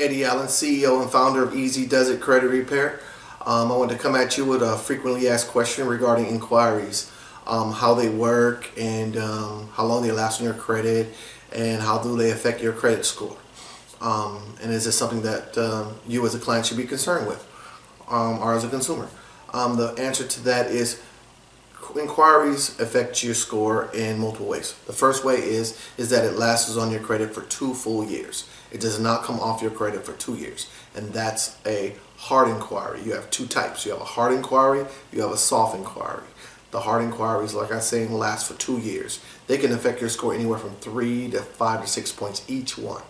Eddie Allen, CEO and founder of Easy Does It Credit Repair. I want to come at you with a frequently asked question regarding inquiries, how they work, and how long they last on your credit, and how do they affect your credit score. And is this something that you as a client should be concerned with, or as a consumer? The answer to that is inquiries affect your score in multiple ways. The first way is that it lasts on your credit for 2 full years. It does not come off your credit for 2 years, and that's a hard inquiry. You have 2 types. You have a hard inquiry, you have a soft inquiry. The hard inquiries, like I say, last for 2 years. They can affect your score anywhere from 3 to 5 to 6 points each one.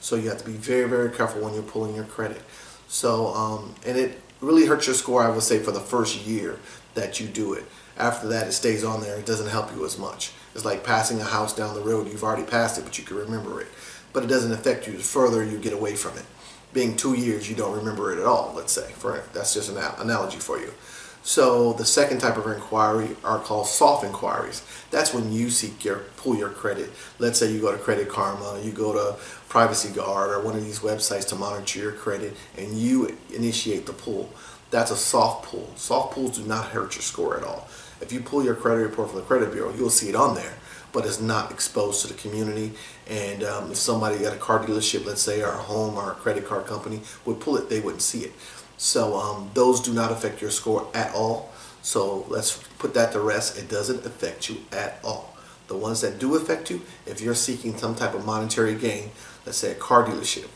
So you have to be very, very careful when you're pulling your credit. So, and it really hurts your score, I would say, for the first year that you do it. After that, it stays on there. It doesn't help you as much. It's like passing a house down the road. You've already passed it, but you can remember it. But it doesn't affect you the further you get away from it. Being 2 years, you don't remember it at all, let's say. That's just an analogy for you. So the second type of inquiry are called soft inquiries. That's when you pull your credit. Let's say you go to Credit Karma, you go to Privacy Guard or one of these websites to monitor your credit, and you initiate the pull. That's a soft pull. Soft pulls do not hurt your score at all. If you pull your credit report from the credit bureau, you'll see it on there, but it's not exposed to the community. And if somebody at a car dealership, let's say, or a home or a credit card company would pull it, they wouldn't see it. So those do not affect your score at all. So let's put that to rest. It doesn't affect you at all. The ones that do affect you, if you're seeking some type of monetary gain, let's say a car dealership,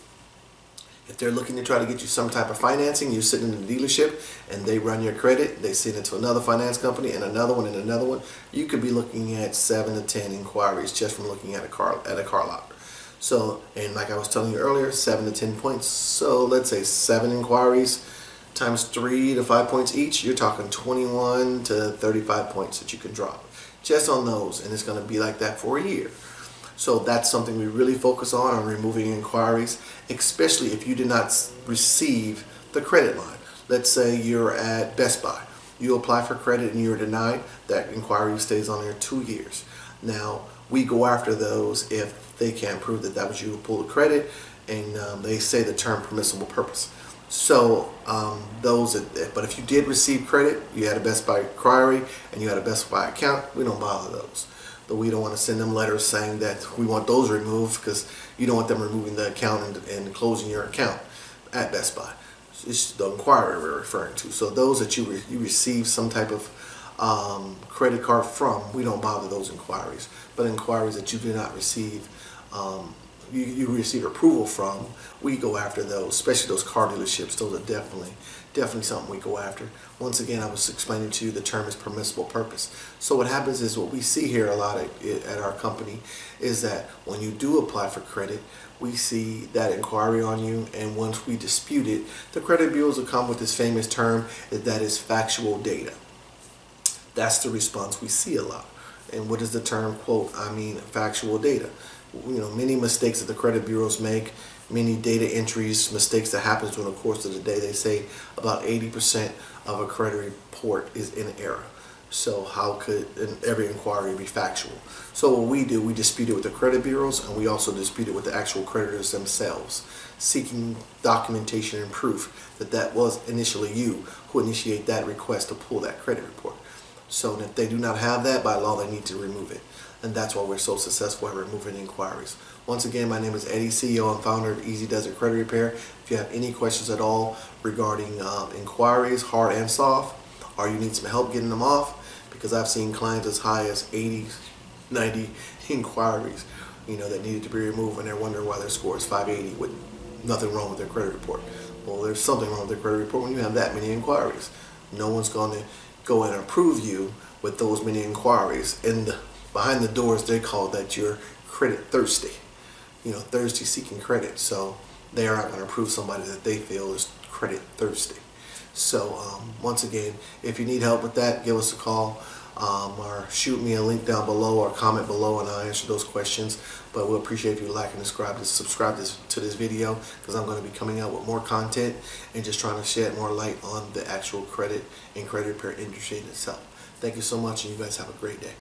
if they're looking to try to get you some type of financing, you're sitting in the dealership and they run your credit, they send it to another finance company and another one and another one, you could be looking at 7 to 10 inquiries just from looking at a car lot. So, and like I was telling you earlier, 7 to 10 points. So let's say 7 inquiries times 3 to 5 points each, you're talking 21 to 35 points that you can drop just on those, and it's going to be like that for a year. So that's something we really focus on removing inquiries, especially if you did not receive the credit line. Let's say you're at Best Buy. You apply for credit and you're denied. That inquiry stays on there 2 years. Now, we go after those if they can't prove that was you who pulled the credit, and they say the term permissible purpose. So but if you did receive credit, you had a Best Buy inquiry, and you had a Best Buy account, we don't bother those. But we don't want to send them letters saying that we want those removed, because you don't want them removing the account and closing your account at Best Buy. It's the inquiry we're referring to. So those that you receive some type of credit card from, we don't bother those inquiries. But inquiries that you did not receive, you receive approval from, we go after those, especially those car dealerships. Those are definitely something we go after. Once again, I was explaining to you the term is permissible purpose. So what happens is, what we see here a lot at our company is that when you do apply for credit, we see that inquiry on you, and once we dispute it, the credit bureaus will come with this famous term that is factual data. That's the response we see a lot. And what is the term, quote, I mean factual data? You know, many mistakes that the credit bureaus make, many data entries, mistakes that happens during the course of the day. They say about 80% of a credit report is in error. So how could every inquiry be factual? So what we do, we dispute it with the credit bureaus, and we also dispute it with the actual creditors themselves, seeking documentation and proof that was initially you who initiated that request to pull that credit report. So if they do not have that, by law, they need to remove it. And that's why we're so successful at removing inquiries. Once again, my name is Eddie, CEO and founder of Easy Does It Credit Repair. If you have any questions at all regarding inquiries, hard and soft, or you need some help getting them off, because I've seen clients as high as 80, 90 inquiries, that needed to be removed, and they're wondering why their score is 580 with nothing wrong with their credit report. Well, there's something wrong with their credit report when you have that many inquiries. No one's going to go and approve you with those many inquiries. And behind the doors, they call that you're credit thirsty. Thirsty seeking credit. So they are not going to approve somebody that they feel is credit thirsty. So once again, if you need help with that, give us a call, or shoot me a link down below or comment below, and I'll answer those questions. But we'll appreciate if you like and subscribe to this video, because I'm going to be coming out with more content and just trying to shed more light on the actual credit and credit repair industry in itself. Thank you so much, and you guys have a great day.